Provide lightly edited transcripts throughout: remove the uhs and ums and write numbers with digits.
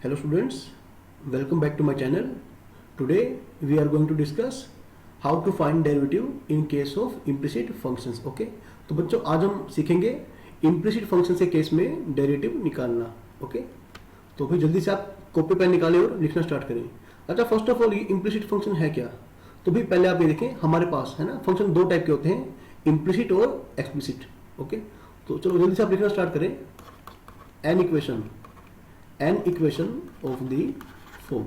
Hello students, welcome back to my channel. Today we are going to discuss how to find derivative in case of implicit functions. Okay, तो बच्चों आज हम सीखेंगे implicit function के case में derivative निकालना. Okay, तो फिर जल्दी से आप कॉपी पेन निकालें और लिखना स्टार्ट करें. अच्छा, फर्स्ट ऑफ ऑल ये implicit function है क्या? तो भी पहले आप ये देखें, हमारे पास है ना फंक्शन दो टाइप के होते हैं, implicit और explicit. ओके, तो चलो जल्दी से आप लिखना स्टार्ट करें. An equation of the form,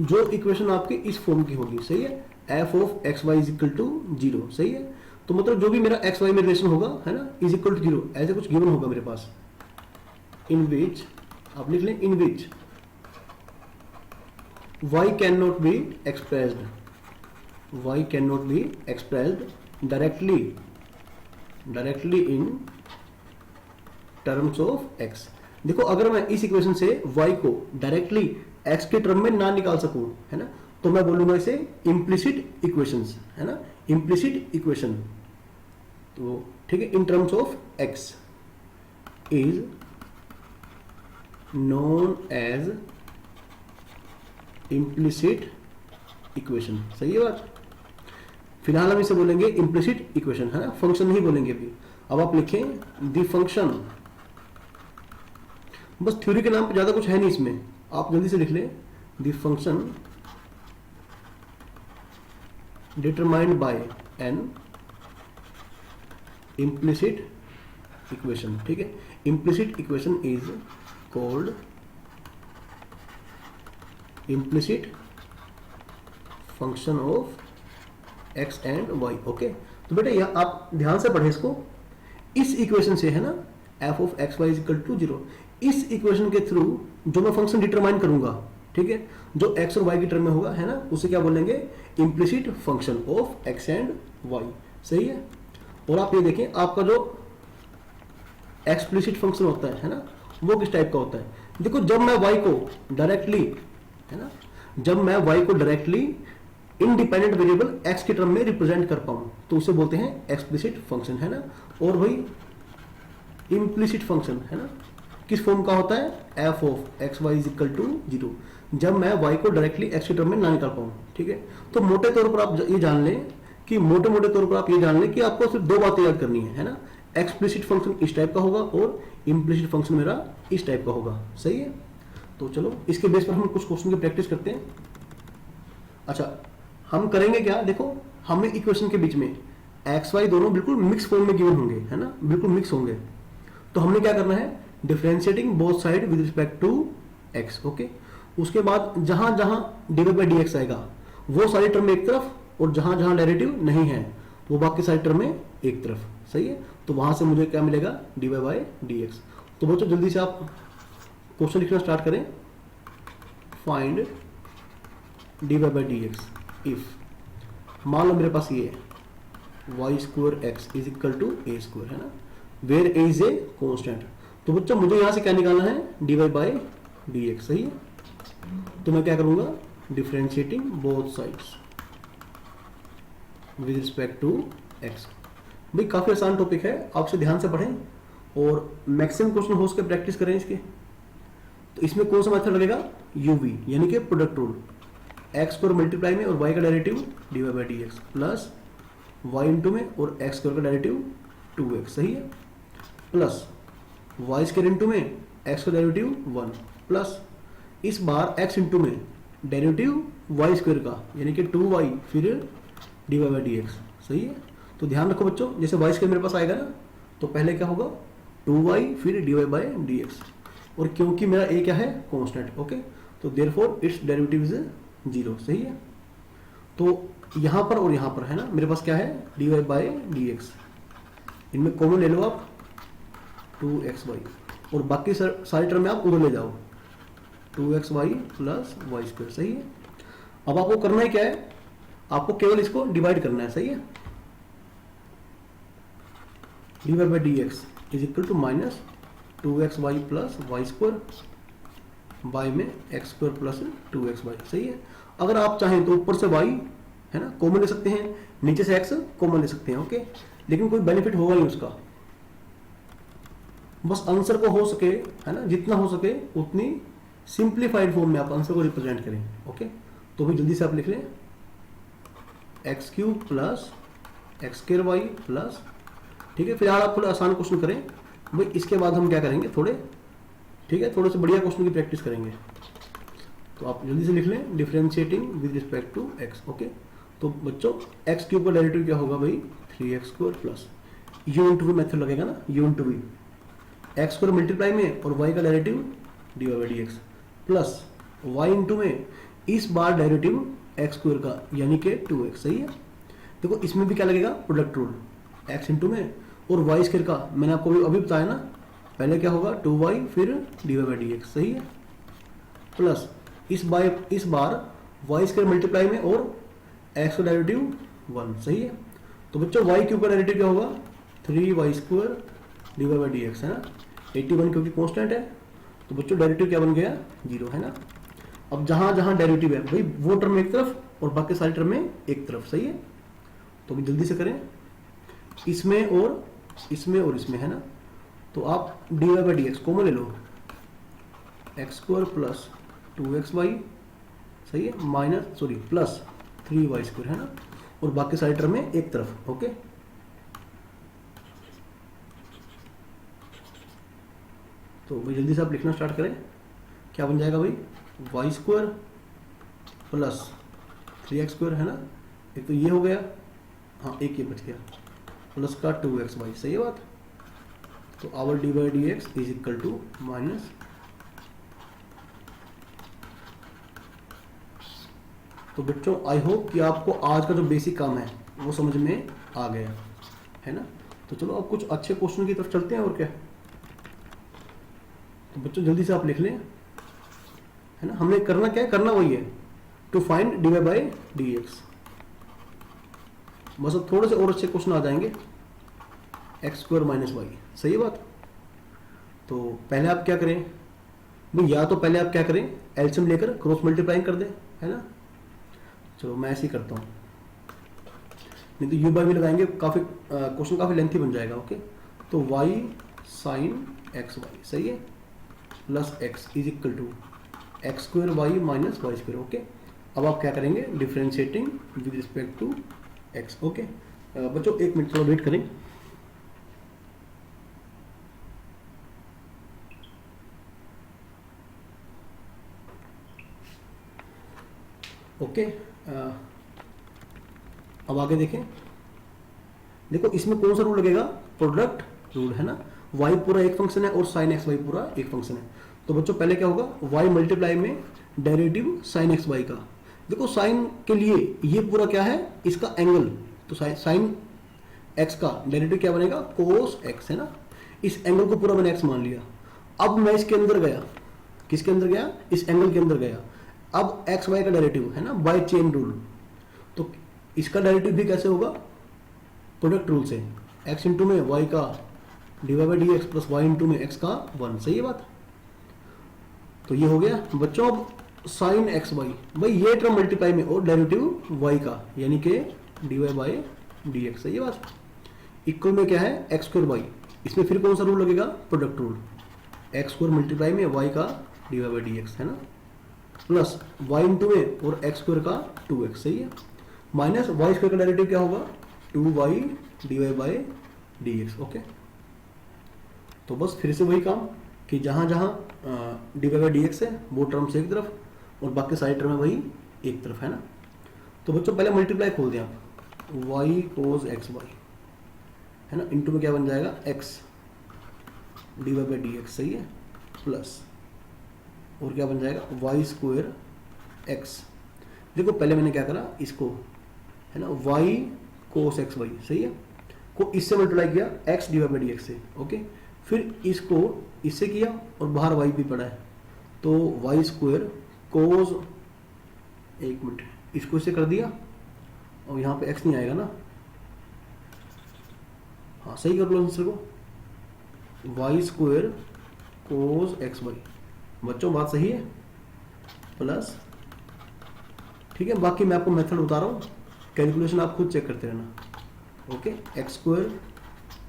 जो इक्वेशन आपके इस फॉर्म की होगी, सही है, f of x y is equal to 0, सही है. तो मतलब जो भी मेरा एक्स वाई में रिलेशन होगा है ना इज इक्वल टू 0, ऐसे कुछ गिवन होगा मेरे पास, इन विच आप लिख लें, in which Y can not be expressed, Y can not be expressed directly in terms of X. देखो, अगर मैं इस इक्वेशन से y को डायरेक्टली x के टर्म में ना निकाल सकूं, है ना, तो मैं बोलूंगा इसे इम्प्लिसिट इक्वेशंस, है ना, इम्प्लिसिट इक्वेशन. तो ठीक है, in terms of x is known as implicit equation. सही है बात. फिलहाल हम इसे बोलेंगे इम्प्लिसिट इक्वेशन, है ना, फंक्शन नहीं बोलेंगे अभी. अब आप लिखें द फंक्शन, बस थ्योरी के नाम पे ज्यादा कुछ है नहीं इसमें, आप जल्दी से लिख लें, the function determined by an implicit equation. ठीक है, implicit equation is called implicit function of x and y. Okay, तो बेटा यह आप ध्यान से पढ़ें इसको. इस इक्वेशन से है ना f of x y is equal to 0, इस इक्वेशन के थ्रू जो मैं फंक्शन डिटरमाइन करूंगा, ठीक है, जो एक्स और वाई की टर्म में होगा, है ना, उसे क्या बोलेंगे, implicit function of x and y. सही है. और आप ये देखें, आपका जो एक्सप्लिसिट फंक्शन होता है ना, वो किस टाइप का होता है. देखो, जब मैं वाई को डायरेक्टली, है ना, जब मैं वाई को डायरेक्टली इंडिपेंडेंट वेरिएबल एक्स के टर्म में रिप्रेजेंट कर पाऊं, तो उसे बोलते हैं एक्सप्लिसिट फंक्शन, है ना. और भाई इम्प्लिसिट फंक्शन, है ना, किस फॉर्म का होता है, f of x y is equal to 0, जब मैं वाई को डायरेक्टली एक्स के टर्म में ना निकाल पाऊं. ठीक है, तो मोटे तौर पर आप ये जान लें कि मोटे तौर पर आप ये जान लें कि आपको सिर्फ दो बातें याद करनी है ना, एक्सप्लिसिट फंक्शन इस टाइप का होगा और इम्प्लिसिट फंक्शन मेरा इस टाइप का होगा. सही है. तो चलो इसके बेस पर हम कुछ क्वेश्चन की प्रैक्टिस करते हैं. अच्छा, हम करेंगे क्या, देखो, हमें इक्वेशन के बीच में एक्स वाई दोनों बिल्कुल मिक्स फॉर्म में गिवन होंगे, है ना, बिल्कुल मिक्स होंगे. तो हमने क्या करना है, differentiating both side with respect to x. Okay, उसके बाद जहां जहां डिवाइड बाय dx आएगा वो सारी टर्म एक तरफ, और जहां जहां डेरिवेटिव नहीं है वो बाकी सारी टर्म में एक तरफ. सही है. तो वहां से मुझे क्या मिलेगा, dy बाय dx. तो बच्चों जल्दी से आप क्वेश्चन लिखना स्टार्ट करें. Find dy by dx if, मान लो मेरे पास ये y square x is equal to a square, है ना, where a is a constant. तो बच्चों मुझे यहां से क्या निकालना है, dy बाय dx. सही है. तो मैं क्या करूंगा, differentiating both sides with respect to x. भाई काफी आसान टॉपिक है, आप इसे ध्यान से पढ़ें और मैक्सिमम क्वेश्चन हो सके प्रैक्टिस करें इसके. तो इसमें कौन सा मेथड लगेगा, यूवी, यानी कि product rule. X square multiply में और वाई का derivative dy by dx plus y into में और एक्स स्क्वायर का डेरिवेटिव 2x. सही है. प्लस वाई स्क्वायर इंटू में एक्स का डेरिवेटिव 1 प्लस इस बार एक्स इंटू में डेरिवेटिव वाई स्क्वायर का, यानी कि 2y फिर dy बाय dx. सही है. तो ध्यान रखो बच्चों, जैसे वाई स्क्वायर मेरे पास आएगा ना, तो पहले क्या होगा, 2y फिर dy बाय dx. और क्योंकि मेरा a क्या है, कांस्टेंट. ओके, तो देयरफॉर इट्स डेरिवेटिव इज 0. सही है. तो यहां पर और यहां पर, है ना, मेरे पास क्या है, dy बाय dx. इनमें कॉमन ले लो आप, 2xy, और बाकी सारी टर्म में आप उधर ले जाओ, 2xy प्लस वाई स्क्वायर. सही है. अब आपको करना है क्या है, आपको केवल इसको डिवाइड करना है. सही है. dy by dx is equal to minus 2xy plus Y square by में एक्स स्क्वायर प्लस 2xy. सही है. अगर आप चाहें तो ऊपर से y, है ना, कॉमन ले सकते हैं, नीचे से x कॉमन ले सकते हैं. ओके, लेकिन कोई बेनिफिट होगा नहीं उसका. बस आंसर को हो सके, है ना, जितना हो सके उतनी सिंप्लीफाइड फॉर्म में आप आंसर को रिप्रेजेंट करें। ओके, तो भी जल्दी से आप लिख लें x cube plus x square y plus, ठीक है। फिलहाल आप थोड़ा आसान क्वेश्चन करें भाई, इसके बाद हम क्या करेंगे थोड़े, ठीक है, थोड़े से बढ़िया क्वेश्चन की प्रैक्टिस करेंगे। तो आप जल्दी से लिख लें differentiating with respect to x. Okay, तो बच्चों एक्स क्यूब का डेरिवेटिव क्या होगा भाई 3x square plus u into v method लगेगा ना, u into v, x square multiply में और वाई का derivative d y d x plus y into में इस बार डेरिवेटिव एक्स स्क्वायर का यानी कि 2x। सही है, देखो इसमें भी क्या लगेगा प्रोडक्ट रूल, x इंटू में और वाई स्क्वायर का मैंने आपको अभी बताया ना, पहले क्या होगा 2y फिर d Y by D x. सही है, प्लस इस बार वाई स्क्वायर मल्टीप्लाई में और x का डेरिवेटिव 1। सही है, तो बच्चों वाई क्यूब का डेरिवेटिव क्या होगा 3y square d Y by D x, है ना, 81 क्योंकि कॉन्स्टेंट है, तो बच्चों डेरिवेटिव क्या बन गया 0, है ना। अब जहां जहां डेरिवेटिव है भाई वो टर्म एक तरफ और बाकी सारी टर्म में एक तरफ। सही है, तो अभी जल्दी से करें इसमें और इसमें और इसमें, है ना, तो आप d Y by D x common ले लो, एक्स स्क्वायर प्लस 2xy, सही है, minus sorry plus 3y square, है ना, और बाकी सारी टर्म में एक तरफ। ओके, तो भाई जल्दी से आप लिखना स्टार्ट करें, क्या बन जाएगा भाई Y square plus 3x square, है ना, एक तो ये हो गया, हाँ एक ये बच गया, प्लस का 2xy। सही है बात, तो our d by D x is equal to minus, तो बच्चों आई होप कि आपको आज का जो बेसिक काम है वो समझ में आ गया, है ना। तो चलो अब कुछ अच्छे क्वेश्चन की तरफ चलते हैं, और क्या। तो बच्चों जल्दी से आप लिख लें, है ना, हमने करना क्या है, करना वही है to find d Y by D x. बस अब थोड़े से और अच्छे क्वेश्चन आ जाएंगे, एक्स स्क्वायर माइनस वाई। सही है बात, तो पहले आप क्या करें भाई, या तो पहले आप क्या करें एलसीएम लेकर क्रॉस मल्टीप्लाइंग कर दें, है ना। चलो मैं ऐसे ही करता हूँ, नहीं तो यू बाई भी लगाएंगे, काफी क्वेश्चन काफी लेंथी बन जाएगा। ओके, तो वाई साइन एक्स वाई, सही है, plus x is equal to x square y minus y square. Okay, अब आप क्या करेंगे differentiating with respect to x. Okay बच्चों एक मिनट थोड़ा वेट करें। ओके, अब आगे देखें, देखो इसमें कौन सा रूल लगेगा प्रोडक्ट रूल, है ना। y पूरा एक फंक्शन है और साइन एक्स वाई पूरा एक फंक्शन है, तो बच्चों पहले क्या होगा y मल्टीप्लाई में डेरिवेटिव साइन एक्स वाई का। देखो साइन के लिए ये पूरा क्या है इसका एंगल, तो साइन एक्स का डेरिवेटिव क्या बनेगा कोस एक्स, है ना। इस एंगल को पूरा मैंने x मान लिया। अब मैं इसके अंदर गया, किसके अंदर गया, इस एंगल के अंदर गया। अब एक्स वाई का डेरिवेटिव, है ना, बाय चेन रूल, तो इसका डेरिवेटिव भी कैसे होगा प्रोडक्ट रूल से, x इंटू में y का d Y by D x plus y into में x का 1। सही है बात, तो ये हो गया बच्चों। अब साइन एक्स वाई, भाई ये टर्म मल्टीप्लाई में और डेरिवेटिव y का यानी कि d Y by D x. सही है बात, इक्वल में क्या है एक्स स्क्वायर वाई, इसमें फिर कौन सा रूल लगेगा product rule, x square multiply में y का d Y by D x, है ना, प्लस वाई इंटू में और एक्स स्क्वायर का 2x। सही है, माइनस वाई स्क्वायर का डेरिवेटिव क्या होगा 2y d Y by D x. Okay, तो बस फिर से वही काम कि जहां जहां d Y by D x है वो टर्म से एक तरफ और बाकी सारी टर्म है वही एक तरफ, है ना। तो बच्चों पहले मल्टीप्लाई खोल दें आप, y कोस एक्स वाई, है ना, इंटू में क्या बन जाएगा x d Y by D x. सही है, प्लस और क्या बन जाएगा वाई स्क्वायर एक्स। देखो पहले मैंने क्या करा इसको, है ना, वाई कोस एक्स वाई, सही है, को इससे मल्टीप्लाई किया x d Y by D x से। ओके, फिर इसको इससे किया और बाहर वाई भी पड़ा है, तो वाई स्क्वायर कोस, एक मिनट, इसको इससे कर दिया और यहाँ पे एक्स नहीं आएगा ना, हाँ सही कर लो आंसर को, y square cos x y. बच्चों बात सही है, प्लस, ठीक है, बाकी मैं आपको मेथड बता रहा हूँ, कैलकुलेशन आप खुद चेक करते रहना। Okay, x square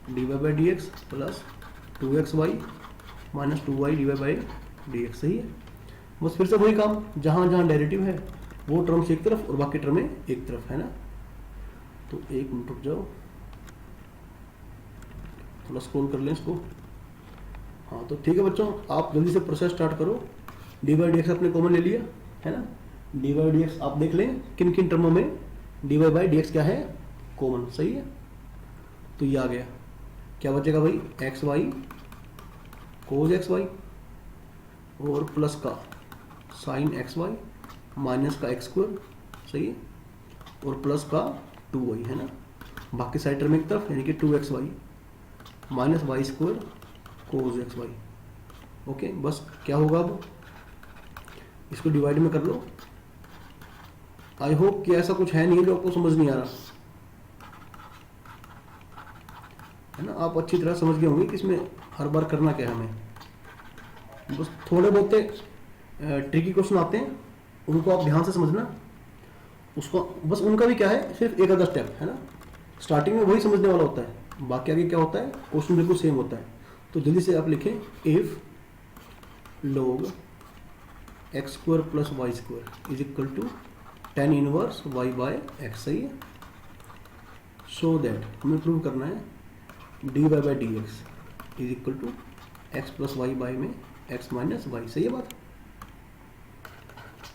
d Y by D x plus 2xy minus 2y d Y by D x. सही है, बस फिर से वही काम, जहां जहां डेरिवेटिव है वो टर्म्स एक तरफ और बाकी टर्में एक तरफ, है ना। तो एक मिनट रुक जाओ, थोड़ा स्क्रॉल कर लें इसको। हाँ तो ठीक है बच्चों, आप जल्दी से प्रोसेस स्टार्ट करो। डी बाई डी एक्स आपने कॉमन ले लिया है ना। डी बाई डी एक्स आप देख लें किन किन टर्मों में d Y by D x क्या है, कॉमन, सही है। तो ये आ गया, क्या बचेगा भाई, x Y cos x Y और प्लस का साइन एक्स वाई माइनस का एक्स स्क्वायर, सही है, और प्लस का 2y, है ना। बाकी साइड टर्म एक तरफ, यानी कि 2xy minus y square cos x Y. Okay, बस क्या होगा, अब इसको डिवाइड में कर लो। आई होप कि ऐसा कुछ है नहीं जो आपको समझ नहीं आ रहा, है ना। आप अच्छी तरह समझ गए होंगे कि इसमें हर बार करना क्या है हमें। बस थोड़े बहुत ट्रिकी क्वेश्चन आते हैं, उनको आप ध्यान से समझना। उसको बस उनका भी क्या है, सिर्फ एक आधा स्टेप, है ना। स्टार्टिंग में वही समझने वाला होता है, बाकी आगे क्या होता है, क्वेश्चन बिल्कुल सेम होता है। तो जल्दी से आप लिखें, if log x square plus Y square is equal to tan inverse y by x, सही है। सो दैट हमें प्रूव करना है d Y by D x is equal to x plus y by में एक्स माइनस वाई, सही है बात।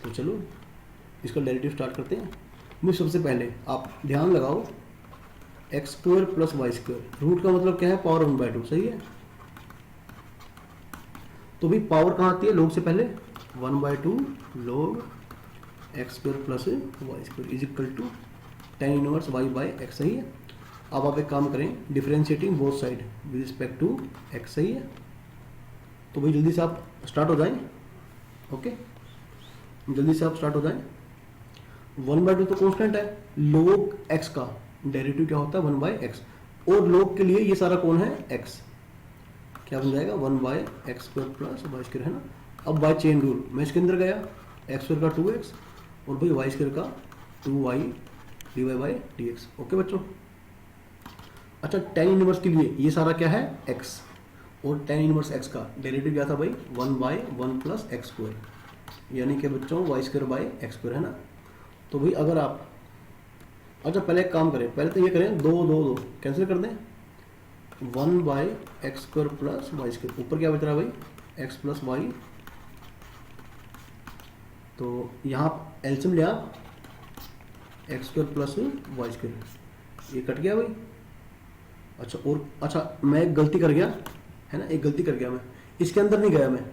तो चलो इसका डेरिवेटिव स्टार्ट करते हैं। मुझे सबसे पहले आप ध्यान लगाओ, x square plus Y square, root का मतलब क्या है, पावर 1/2, सही है। तो भी पावर कहाँ आती है, लोग से पहले 1/2 log x square plus Y square is equal to tan inverse y by x, सही है। अब आप एक काम करें, differentiating both side with respect to x, सही है। तो भाई जल्दी से आप स्टार्ट हो जाएं, ओके, जल्दी से आप स्टार्ट हो जाएं। 1/2 तो कांस्टेंट है, log एक्स का डेरिवेटिव क्या होता है, 1/x, और log के लिए ये सारा कौन है, x, क्या बन जाएगा 1/x square plus Y square, है ना। अब बाय चेन रूल मैं इसके अंदर गया, एक्स स्क्वायर का 2x और भाई वाई स्क्वायर का 2y dy by dx, okay बच्चों। अच्छा, tan इनवर्स के लिए ये सारा क्या है, x, और tan इनवर्स x का डेरिवेटिव क्या था भाई, 1/1 प्लस एक्स स्क्वायर, यानी कि बच्चों y square by x square, है ना। तो भाई अगर आप, अच्छा पहले एक काम करें, पहले तो ये करें, 2 कैंसिल कर दें, 1/x square plus Y square, ऊपर क्या बच रहा है भाई, x प्लस वाई। तो यहाँ एलसीएम ले आप, x square plus Y square, ये कट गया भाई। अच्छा, और अच्छा मैं एक गलती कर गया, है ना, एक गलती कर गया, मैं इसके अंदर नहीं गया, मैं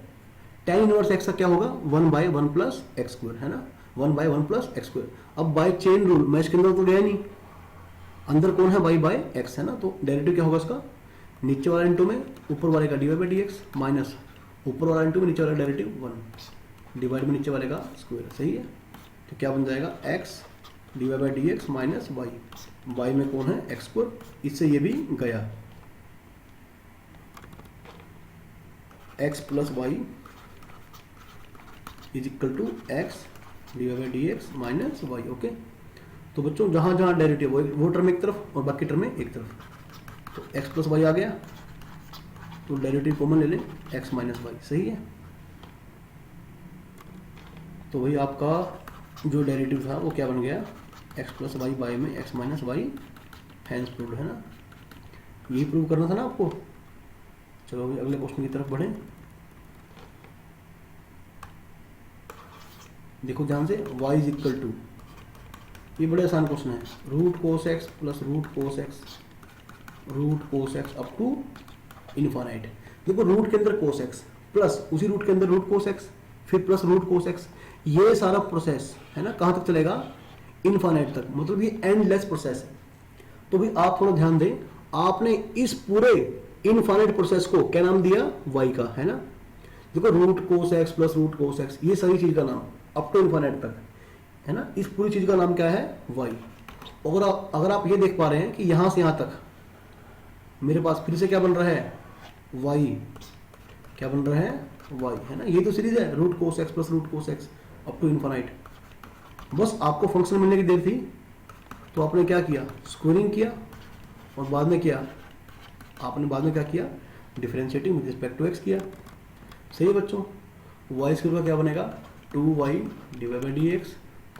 tan इनवर्स एक्स का क्या होगा, 1/1 प्लस एक्स स्क्वायर, है ना, 1/1 प्लस एक्स स्क्वायर। अब बाय चेन रूल मैं इसके अंदर तो गया नहीं, अंदर कौन है, y बाय एक्स, है ना। तो डेरिवेटिव क्या होगा इसका, नीचे वाला इंटू में ऊपर वाले का d Y by D x, minus ऊपर वाला इंटू में नीचे वाला डेरिवेटिव 1 डिवाइड में नीचे वाले का स्क्वायर, सही है। तो क्या बन जाएगा, x d Y by D x minus y, y में कौन है, एक्स स्क्वायर, इससे ये भी गया, x plus y is equal to x d Y by D x minus y, okay. तो बच्चों जहां जहां डेरिवेटिव वो टर्म एक तरफ और बाकी टर्म एक तरफ, तो x प्लस वाई आ गया, तो डेरिवेटिव कॉमन ले लें, x माइनस वाई, सही है। तो वही आपका जो डेरिवेटिव था वो क्या बन गया, x प्लस वाई बाई में x minus y, hence proved, है ना। यही प्रूव करना था ना आपको। चलो अभी अगले क्वेश्चन की तरफ बढ़ें। देखो ध्यान से, y इज इक्वल टू, ये बड़े आसान क्वेश्चन है, root cos x plus root cos x up to infinite. देखो रूट के अंदर कोस एक्स प्लस उसी रूट के अंदर रूट कोस एक्स, फिर प्लस रूट कोस एक्स, ये सारा प्रोसेस है ना कहाँ तक चलेगा, इनफाइनाइट तक, मतलब ये एंडलेस प्रोसेस है। तो भी आप थोड़ा ध्यान दें, आपने इस पूरे इनफाइनाइट प्रोसेस को क्या नाम दिया, वाई का, है ना। देखो root cos x plus root cos x, ये सारी चीज का नाम अप टू इनफाइनाइट तक, है ना। इस पूरी चीज का नाम क्या है, वाई। और अगर आप ये देख पा रहे हैं कि यहां से यहां तक मेरे पास फिर से क्या बन रहा है, वाई, क्या बन रहा है, वाई, है ना। ये तो सीरीज है, root cos x plus root cos x up to infinite. बस आपको फंक्शन मिलने की देर थी, तो आपने क्या किया, स्क्वायरिंग किया, और बाद में क्या, आपने बाद में क्या किया, differentiating with respect to x किया, सही है बच्चों। वाई स्क्वायर का क्या बनेगा, 2y divide by D X,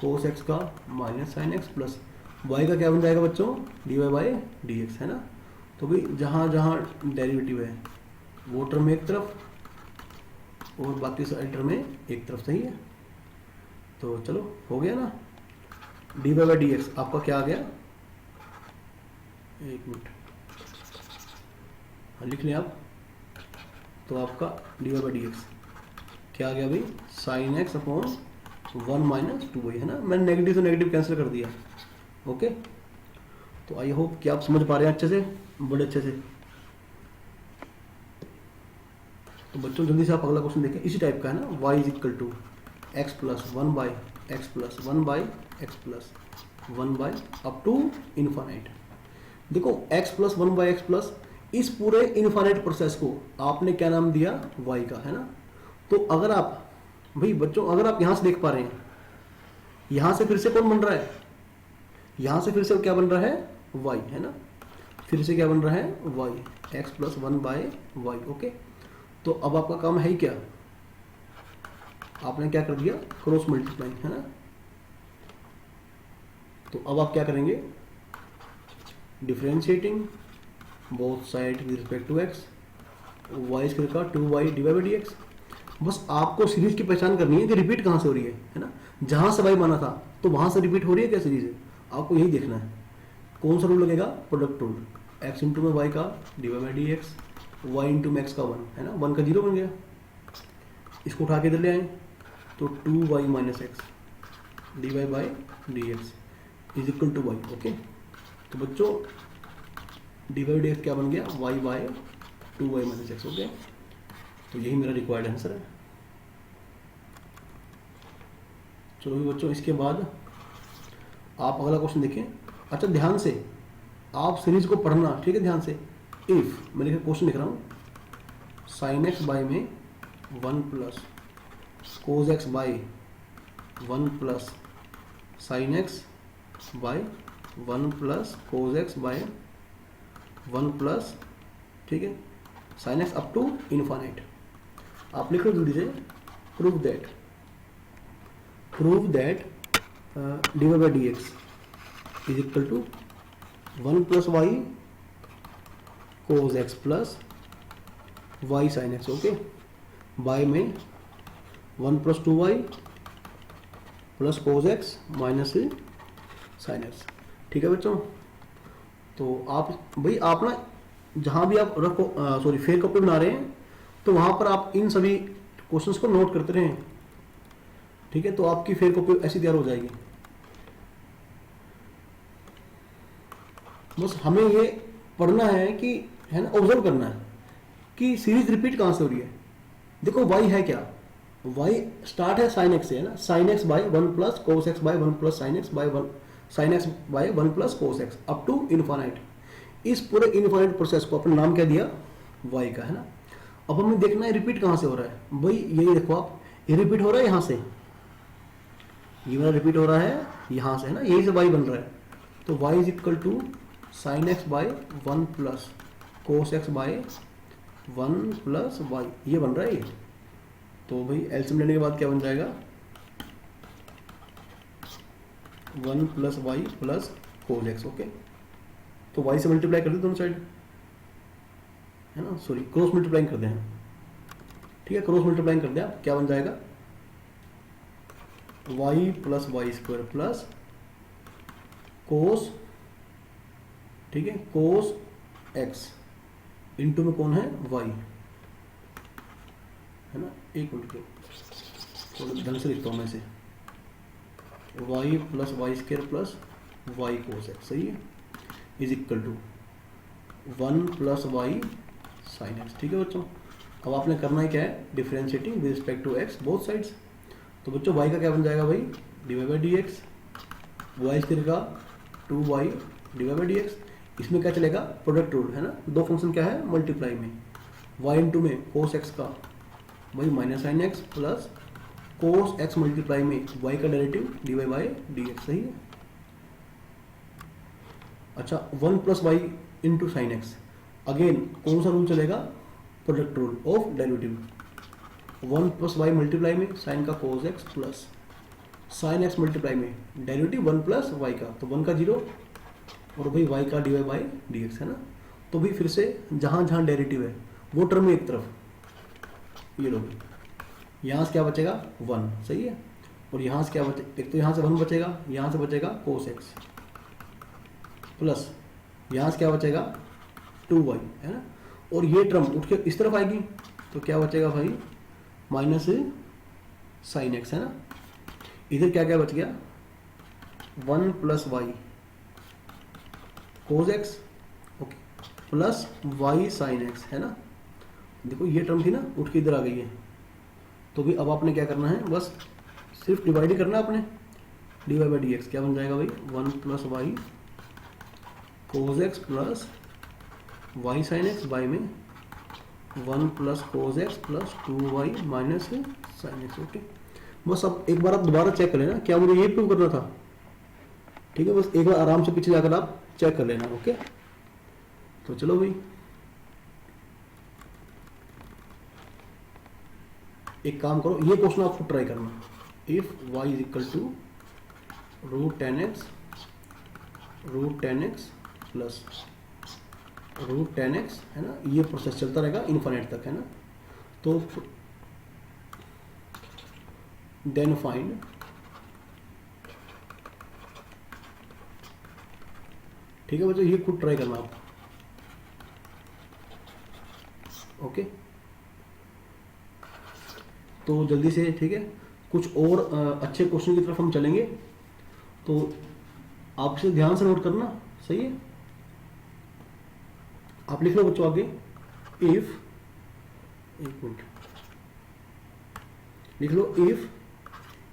cos x का minus sine x, plus Y का क्या बन जाएगा बच्चों, D Y by D x, है ना। तो भाई जहाँ जहाँ डेरिवेटिव है वो टर्म एक तरफ और बाकी सारी टर्म एक तरफ, सही है। तो चलो हो गया ना, d Y by D x आपका क्या आ गया, एक मिनट लिख लें आप, तो आपका d Y by D x क्या आ गया भाई, sine x upon 1 minus 2y, है ना। मैंने नेगेटिव से नेगेटिव कैंसिल कर दिया। ओके, तो आई होप कि आप समझ पा रहे हैं अच्छे से, बड़े अच्छे से। तो बच्चों जल्दी से आप अगला क्वेश्चन देखें, इसी टाइप का है ना, y is equal to x plus 1 by x plus 1 by x plus 1 by up to infinite. देखो x plus 1 by x plus, इस पूरे इन्फानाइट प्रोसेस को आपने क्या नाम दिया, y का, है ना। तो अगर आप भाई बच्चों, अगर आप यहां से देख पा रहे हैं, यहां से फिर से कौन बन रहा है, यहां से फिर से क्या बन रहा है, y, है ना। फिर से क्या बन रहा है, y, x plus 1 by y. Okay, तो अब आपका काम है ही क्या, आपने क्या कर दिया, क्रॉस मल्टीप्लाई, है ना। तो अब आप क्या करेंगे, differentiating both side with respect to x, y square का 2y divide by D x. बस आपको सीरीज की पहचान करनी है कि रिपीट कहाँ से हो रही है ना। जहां से y माना था तो वहां से रिपीट हो रही है क्या सीरीज है, आपको यही देखना है। कौन सा रूल लगेगा, प्रोडक्ट रूल, x इंटू में y का divide by D x, y into में एक्स का 1, है ना। 1 का 0 बन गया, इसको उठा के इधर ले आए तो 2y minus x divide by D x is equal to y. Okay, तो बच्चों डिवाइड डी एक्स क्या बन गया, y by 2y minus x. Okay, तो यही मेरा रिक्वायर्ड आंसर है। चलो भी बच्चों, इसके बाद आप अगला क्वेश्चन देखें। अच्छा ध्यान से आप सीरीज को पढ़ना, ठीक है, ध्यान से। इफ मैं क्वेश्चन लिख रहा हूँ, साइन एक्स बाय में 1 plus cos X by 1 plus sine x by 1 plus cos X by 1 plus, ठीक है, sine X up to infinite. आप लिख लो जल्दी से, prove that divide by D x is equal to 1 plus Y cos X plus Y sine x. Okay, by में 1 plus 2y plus cos X minus sine x. ठीक है बच्चों, तो आप भाई आप ना जहाँ भी आप रखो सॉरी फेयर कॉपी बना रहे हैं तो वहाँ पर आप इन सभी क्वेश्चंस को नोट करते रहें, ठीक है। तो आपकी फेयर कॉपी ऐसी तैयार हो जाएगी। बस हमें ये पढ़ना है कि, है ना, ऑब्जर्व करना है कि सीरीज रिपीट कहाँ से हो रही है। देखो y है क्या, y स्टार्ट है साइन एक्स से, है ना। Sine x by 1 plus cos x by 1 plus sine x by 1 sine x by 1 plus cos x up to infinite. इस पूरे इन्फानाइट प्रोसेस को अपन नाम क्या दिया, y का, है ना। अब हमें देखना है रिपीट कहाँ से हो रहा है। भाई यही देखो आप, ये रिपीट हो रहा है यहाँ से, ये वाला रिपीट हो रहा है यहाँ से, है ना, यही से y बन रहा है। तो y is equal to sine x by 1 plus cos x by 1 plus y, ये बन रहा है ये। तो भाई एलसीएम लेने के बाद क्या बन जाएगा, 1 plus y plus cos x. Okay, तो y से मल्टीप्लाई कर दे दोनों साइड, है ना, सॉरी क्रॉस मल्टीप्लाइंग कर दें, ठीक है, क्रॉस मल्टीप्लाइंग कर दें आप, क्या बन जाएगा, y plus Y square plus cos, ठीक है, कोस x इंटू में कौन है, y, है ना। एक मिनट के थोड़ा ढंग से लिखता हूँ मैं इसे, y plus Y square plus y cos x, सही है, is equal to 1 plus Y sine x. ठीक है बच्चों, अब आपने करना है क्या है, differentiating with respect to x both sides. तो बच्चों y का क्या बन जाएगा भाई, divide by D x, y square का 2y divide by D x. इसमें क्या चलेगा, प्रोडक्ट रूल, है ना। दो फंक्शन क्या है, मल्टीप्लाई में, y इंटू में कोस एक्स का वही minus sine x plus cos x multiply में y का derivative divide by D x, सही है। अच्छा 1 plus y into sine x, again कौन सा रूल चलेगा, product rule of derivative, 1 plus y multiply में साइन का cos x plus sine x multiply में डेरिवेटिव 1 प्लस वाई का, तो 1 का 0 और भाई वाई का dy बाई डी एक्स है ना। तो भाई फिर से जहाँ जहाँ डेरिवेटिव है वो टर्म एक तरफ, ये लो भाई यहाँ से क्या बचेगा 1, सही है। और यहाँ से क्या बचे, एक तो यहाँ से 1 बचेगा, यहाँ से बचेगा कोस एक्स प्लस यहाँ से क्या बचेगा 2y है ना। और ये टर्म उठ के इस तरफ आएगी तो क्या बचेगा भाई माइनस साइन एक्स है ना। इधर क्या क्या बच गया 1 plus y cos x okay plus Y sine x है ना। देखो ये टर्म थी ना उठ के इधर आ गई है। तो भी अब आपने क्या करना है, बस सिर्फ डिवाइड ही करना है आपने। D Y by D x क्या बन जाएगा भाई 1 plus y cos x plus Y sine x by में 1 plus cos x plus 2y minus sine x okay. बस अब एक बार आप दोबारा चेक कर लेना क्या मुझे ये प्रूव करना था, ठीक है। बस एक बार आराम से पीछे जाकर आप चेक कर लेना ओके। तो चलो भाई एक काम करो, ये क्वेश्चन आपको ट्राई करना। If y is equal to root tan x plus root tan x है ना, ये प्रोसेस चलता रहेगा इनफाइनाइट तक है ना। तो देन फाइंड ठीक है बच्चों, ये खुद ट्राई करना आप ओके। तो जल्दी से ठीक है कुछ और अच्छे क्वेश्चन की तरफ हम चलेंगे, तो आप इसे ध्यान से नोट करना, सही है। आप लिख लो बच्चों आगे, इफ एक मिनट लिख लो, इफ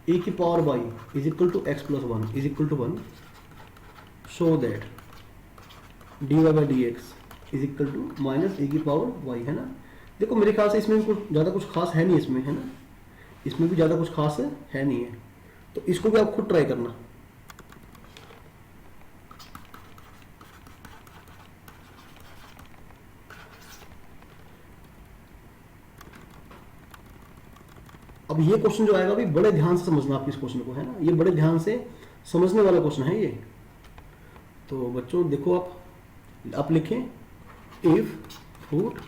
ए की power by is equal to x plus 1 is equal to 1 so that D Y by D x is equal to minus A की पावर वाई है ना। देखो मेरे ख्याल से इसमें कुछ ज़्यादा कुछ खास है नहीं इसमें है ना, इसमें भी ज़्यादा कुछ खास है नहीं है। तो इसको भी आप खुद ट्राई करना। अब ये क्वेश्चन जो आएगा भी बड़े ध्यान से समझना आप इस क्वेश्चन को है ना, ये बड़े ध्यान से समझने वाला क्वेश्चन है ये। तो बच्चों देखो आप लिखें if root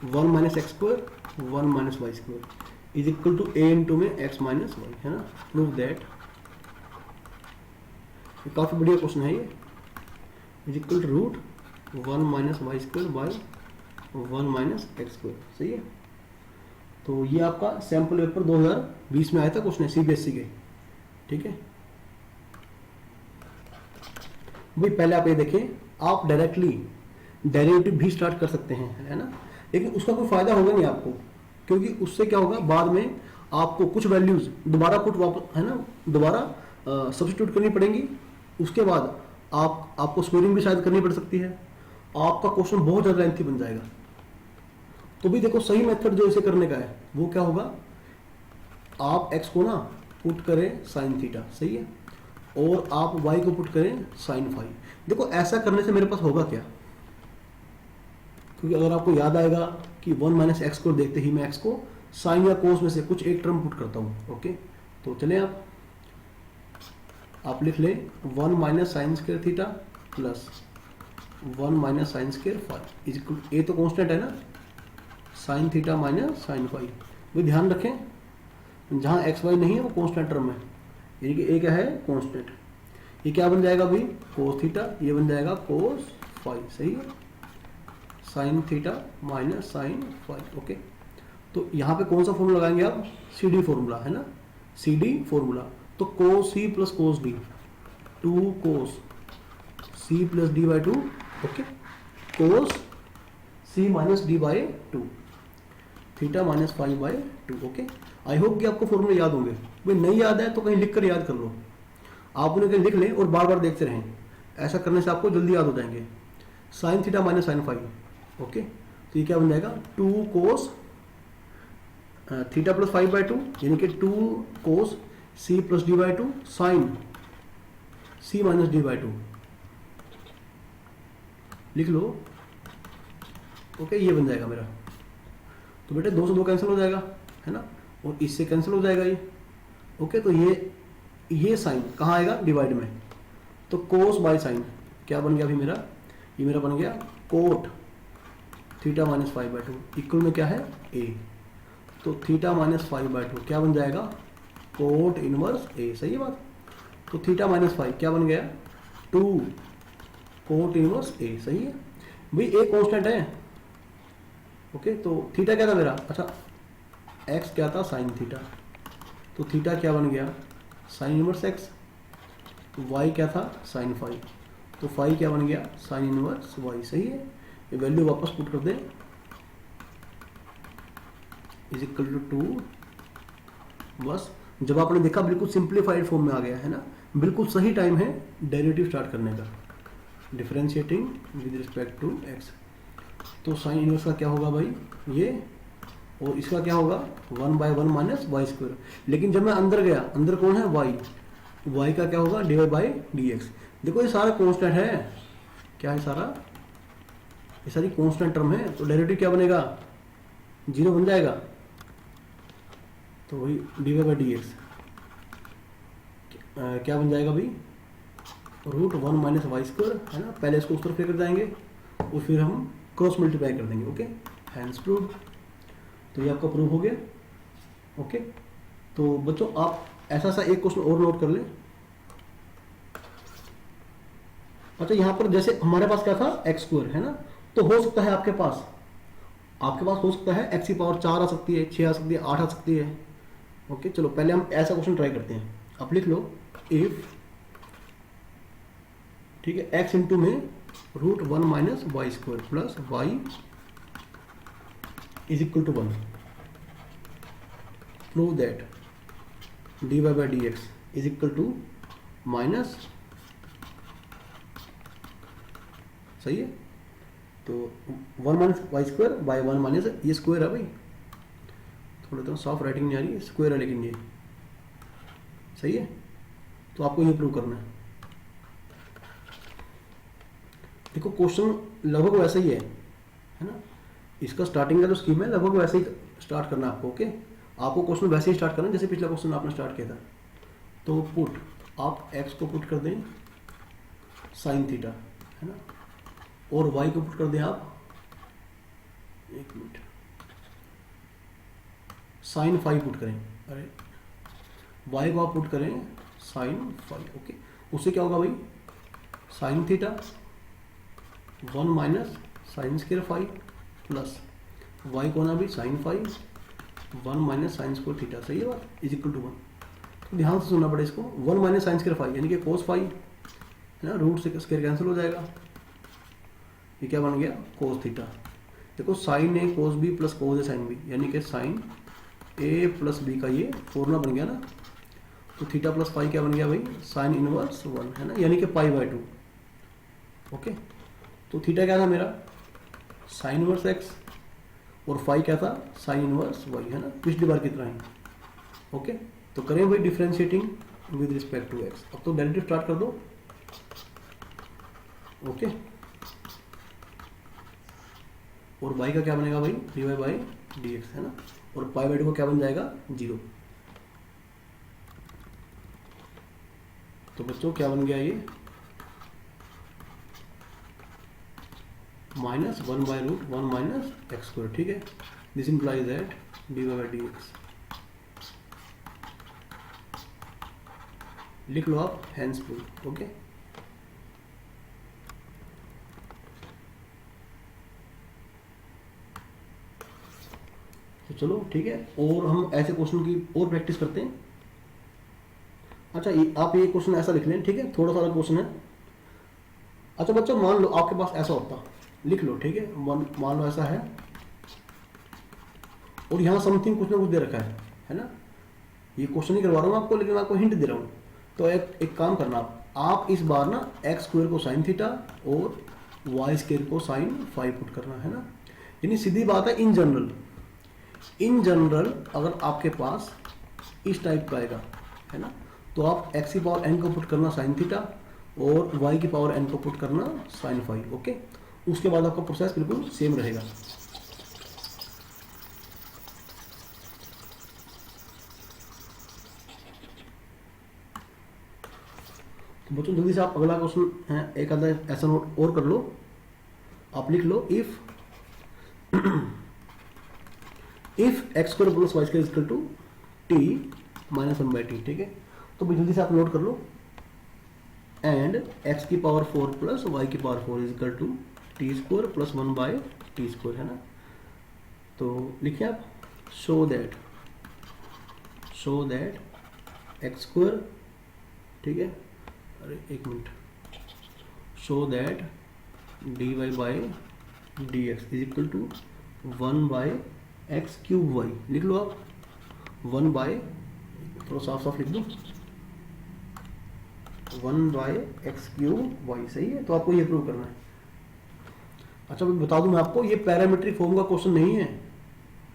1 minus x square 1 minus y square is equal to a into में एक्स माइनस वाई है ना। प्रूव दैट, काफी बढ़िया क्वेश्चन है ये। Is equal to root 1 minus y square by 1 minus x square, सही है। तो ये आपका सैंपल पेपर 2020 में आया था क्वेश्चन सीबीएसई के, ठीक है भाई। पहले आप ये देखें, आप डायरेक्टली डेरिवेटिव भी स्टार्ट कर सकते हैं है ना, लेकिन उसका कोई फायदा होगा नहीं आपको, क्योंकि उससे क्या होगा बाद में आपको कुछ वैल्यूज दोबारा पुट वापस है ना, दोबारा सब्स्टिट्यूट करनी पड़ेंगी। उसके बाद आपको स्कोरिंग भी शायद करनी पड़ सकती है, आपका क्वेश्चन बहुत ज़्यादा लेंथी बन जाएगा। तो भी देखो सही मेथड जो इसे करने का है वो क्या होगा, आप x को ना पुट करें साइन थीटा, सही है, और आप y को पुट करें साइन फाई। देखो ऐसा करने से मेरे पास होगा क्या, क्योंकि अगर आपको याद आएगा कि 1 माइनस एक्स को देखते ही मैं x को साइन या कोस में से कुछ एक टर्म पुट करता हूं ओके। तो चले आप लिख ले 1 minus sine square theta plus 1 minus sine square phi is equal, ए तो कांस्टेंट है ना, sine theta minus sine phi. भाई ध्यान रखें जहां एक्स वाई नहीं है वो कांस्टेंट टर्म है, यानी कि ए क्या है कांस्टेंट। ये क्या बन जाएगा भाई कोस थीटा, ये बन जाएगा कोस फाई, सही है, sine theta minus sine phi okay. तो यहाँ पे कौन सा फॉर्मूला लगाएंगे आप, सी डी फॉर्मूला है ना, सी डी फॉर्मूला। तो cos C plus cos D 2 cos C plus D by 2 okay, cos C minus D by 2 theta minus five by 2 okay. I hope कि आपको फॉर्मूले याद होंगे। भाई नहीं याद है तो कहीं लिख कर याद कर लो, आप उन्हें कहीं लिख लें और बार बार देखते रहें, ऐसा करने से आपको जल्दी याद हो जाएंगे। Sine theta minus sine five okay, तो ये क्या बन जाएगा 2 कोस थीटा प्लस 5 बाई 2 यानी कि 2 cos C plus D by 2 sine C minus D by 2 लिख लो ओके। ये बन जाएगा मेरा। तो बेटे 2 से 2 कैंसिल हो जाएगा है ना, और इससे कैंसिल हो जाएगा ये। ओके, तो ये साइन कहाँ आएगा, डिवाइड में, तो कोस बाय साइन क्या बन गया अभी मेरा, ये मेरा बन गया कोट थीटा माइनस 5/2 इक्वल में क्या है ए, तो थीटा माइनस 5/2 क्या बन जाएगा, कोट इनवर्स ए। सही है बात। तो थीटा माइनस 5 क्या बन गया 2 कोट इनवर्स ए। सही है भाई, ए कांस्टेंट है। ओके, तो थीटा क्या था मेरा, अच्छा एक्स क्या था साइन थीटा, तो थीटा क्या बन गया साइन इनवर्स एक्स, वाई क्या था साइन 5, तो 5 क्या बन गया साइन इनवर्स वाई। सही है, ये वैल्यू वापस पुट कर दे, इज इक्वल टू 2। बस जब आपने देखा बिल्कुल सिंप्लीफाइड फॉर्म में आ गया है ना, बिल्कुल सही टाइम है डेरिवेटिव स्टार्ट करने का, differentiating with respect to x. तो साइन इनवर्स का क्या होगा भाई ये, और इसका क्या होगा 1/1 माइनस वाई स्क्वायर। लेकिन जब मैं अंदर गया, अंदर कौन है वाई, वाई का क्या होगा dy बाई डी एक्स। देखो ये सारा कांस्टेंट है, क्या है सारा, ये सारी कांस्टेंट टर्म है, तो डेरिवेटिव क्या बनेगा 0 बन जाएगा। तो वही dy बाई डी एक्स क्या बन जाएगा भाई √1 माइनस वाई स्क्वायर, है ना। पहले इसको उस तरफ लेकर जाएंगे और फिर हम क्रॉस मल्टीप्लाई कर देंगे। Okay, hence prove. तो ये आपका प्रूव हो गया। ओके, तो बच्चों आप ऐसा सा एक क्वेश्चन और नोट कर लें। अच्छा, यहां पर जैसे हमारे पास क्या था एक्स स्क्वायर, है ना, तो हो सकता है आपके पास हो सकता है x की पावर 4 आ सकती है, 6 आ सकती है, 8 आ सकती है। ओके, चलो पहले हम ऐसा क्वेश्चन ट्राई करते हैं। आप लिख लो इफ, ठीक है, x इंटू में √1 minus y square plus y is equal to 1, prove that dy by D x is equal to minus, सही है, तो 1 minus y square by 1 minus, ये स्क्वायर है भाई, थोड़ा तो सॉफ्ट राइटिंग नहीं आ रही, स्क्वायर है लेकिन ये सही है। तो आपको ये प्रूव करना है। देखो क्वेश्चन लगभग वैसा ही है ना, इसका स्टार्टिंग का जो स्कीम है लगभग वैसे ही स्टार्ट करना है आपको। ओके, आपको क्वेश्चन वैसे ही स्टार्ट करना है जैसे पिछला क्वेश्चन आपने स्टार्ट किया था। तो पुट, आप x को पुट कर दें साइन थीटा, है ना, और y को पुट कर दें आप, एक मिनट, साइन 5 पुट करें, अरे y को आप पुट करें साइन 5। ओके, उससे क्या होगा भाई sine theta 1 minus sine square 5 plus y को ना भी sine 5 1 minus sine square theta. सही है बात, इज इक्वल टू 1। तो ध्यान से सुनना पड़े इसको, 1 माइनस साइन स्क्वायर 5 यानी कि कोस 5, है ना, रूट से स्क्वायर कैंसिल हो जाएगा, ये क्या बन गया कोस थीटा। देखो साइन ए कोस बी प्लस कोस ए साइन बी, यानी कि साइन ए प्लस बी का ये फॉर्मूला बन गया ना। तो थीटा प्लस पाई क्या बन गया भाई साइन इनवर्स 1, है ना, यानी कि π/2। ओके, तो थीटा क्या था मेरा साइन इनवर्स एक्स, और फाई क्या था साइन इनवर्स वाई, है ना, पिछली बार की तरह ही। ओके, तो करें भाई differentiating with respect to x. अब तो डेरिवेटिव स्टार्ट कर दो। ओके, और y का क्या बनेगा भाई dy बाई डी एक्स, है ना, और π/2 को क्या बन जाएगा 0। तो बच्चों क्या बन गया ये -1/√1 माइनस एक्स स्क्वायर। ठीक है, this implies that dy by D x, लिख लो आप हैंस प्रूफ। ओके, तो चलो ठीक है, और हम ऐसे क्वेश्चन की और प्रैक्टिस करते हैं। अच्छा, आप ये क्वेश्चन ऐसा लिख लें, ठीक है, थोड़ा सा क्वेश्चन है। अच्छा बच्चों, मान लो आपके पास ऐसा होता, लिख लो, ठीक है, मान लो ऐसा है और यहाँ समथिंग कुछ ना कुछ दे रखा है ना। ये क्वेश्चन नहीं करवा रहा हूँ आपको, लेकिन मैं आपको हिंट दे रहा हूँ। तो एक काम करना, आप इस बार ना एक्स स्क्वायर को साइन थीटा और वाई स्क्वायर को साइन 5 पुट करना, है ना। यानी सीधी बात है, इन जनरल अगर आपके पास इस टाइप का आएगा, है ना, तो आप एक्स की पावर एन को पुट करना साइन थीटा और वाई की पावर एन को पुट करना साइन 5। ओके, उसके बाद आपका प्रोसेस बिल्कुल सेम रहेगा। तो बच्चों जल्दी से आप अगला क्वेश्चन है, एक आधा ऐसा नोट और कर लो, आप लिख लो if X square plus Y square equal to T minus 1/t, ठीक है। तो भाई जल्दी से आप नोट कर लो, एंड एक्स की पावर 4 प्लस वाई की power 4 is equal to t square plus 1/t square, है ना। तो लिखिए आप, शो दैट एक्स स्क्वायर, ठीक है, अरे एक minute, show that D Y by D x is equal to 1/x cube y. लिख लो आप 1/, थोड़ा साफ साफ लिख दो, 1/x क्यूब वाई, सही है। तो आपको ये प्रूव करना है। अच्छा बता दूं मैं आपको, ये पैरामीट्रिक फॉर्म का क्वेश्चन नहीं है,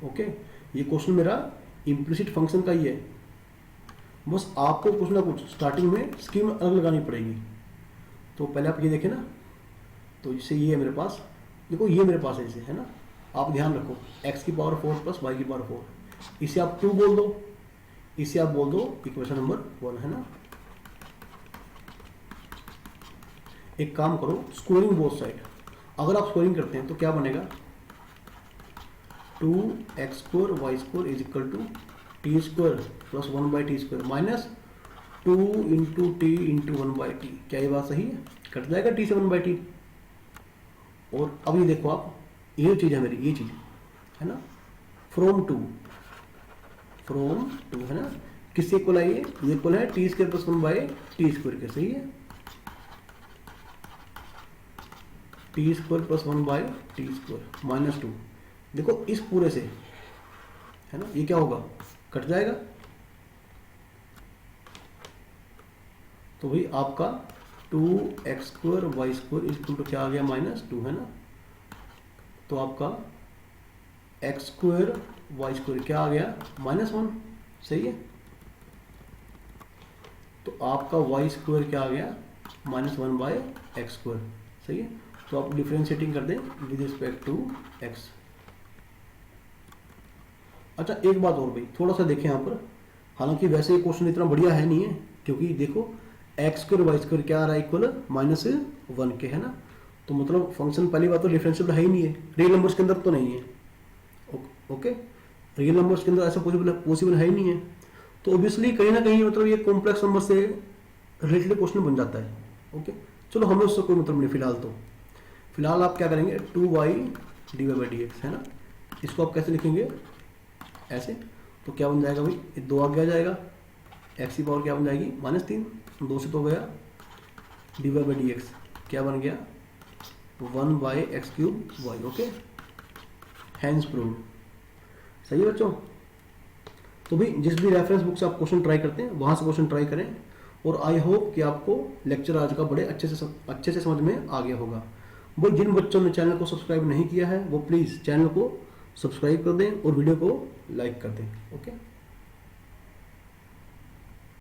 ओके। ये क्वेश्चन मेरा इम्प्लिसिट फंक्शन का ही है, बस आपको कुछ ना कुछ स्टार्टिंग में स्कीम अलग लगानी पड़ेगी। तो पहले आप ये देखें ना, तो जैसे ये है मेरे पास, देखो ये मेरे पास ऐसे है ना, आप ध्यान रखो x की पावर 4 प्लस वाई की पावर 4, इसे आप 2 बोल दो, इसे आप बोल दो इक्वेशन नंबर 1, है ना। एक काम करो, स्क्वायरिंग बोथ साइड, अगर आप स्क्वायरिंग करते हैं तो क्या बनेगा, 2x square y square is equal to t square plus 1/t square minus 2 into t into 1/t। क्या ये बात सही है? कट जाएगा t से 1/t। और अब ये देखो आप, ये चीज है मेरी, ये चीज है ना, फ्रॉम टू है ना, किससे इक्वल है ये इक्वल है T square plus 1/t square के, सही है, T square plus 1/t square minus 2। देखो इस पूरे से है ना, ये क्या होगा, कट जाएगा। तो भाई आपका 2x square y square equal to क्या आ गया, -2, है ना। तो आपका x स्क्वायर वाई स्क्वायर क्या आ गया, -1, सही है। तो आपका वाई स्क्वायर क्या आ गया, -1/x स्क्वायर, सही है। तो आप डिफरेंशिएटिंग कर दें विद रिस्पेक्ट टू x। अच्छा एक बात और भाई, थोड़ा सा देखें यहाँ पर, हालांकि वैसे ये क्वेश्चन इतना बढ़िया है नहीं है, क्योंकि देखो एक्स स्क्वायर वाई स्क्वायर क्या आ रहा है, इक्वल -1 के, है ना। तो मतलब फंक्शन पहली बात तो डिफरेंशिएबल है ही नहीं है, रियल नंबर्स के अंदर तो नहीं है, ओके, रियल नंबर्स के अंदर ऐसा पॉसिबल है ही नहीं है। तो ऑब्वियसली कहीं ना कहीं मतलब ये कॉम्प्लेक्स नंबर से रिलेटेड क्वेश्चन बन जाता है, ओके। चलो हमें उससे कोई मतलब नहीं फिलहाल। तो फिलहाल आप क्या करेंगे, 2y dy/dx, है ना। इसको आप कैसे लिखेंगे, ऐसे। तो क्या बन जाएगा भाई, ये 2 आगे आ जाएगा, x की पावर क्या बन जाएगी, -3, 2 से तो गया, dy/dx क्या बन गया, 1/x cube y, okay, hence proved. सही है बच्चों। तो भाई जिस भी रेफरेंस बुक से आप क्वेश्चन ट्राई करते हैं वहां से क्वेश्चन ट्राई करें, और आई होप कि आपको लेक्चर आज का बड़े अच्छे से समझ में आ गया होगा। भाई जिन बच्चों ने चैनल को सब्सक्राइब नहीं किया है वो प्लीज़ चैनल को सब्सक्राइब कर दें और वीडियो को लाइक कर दें, ओके।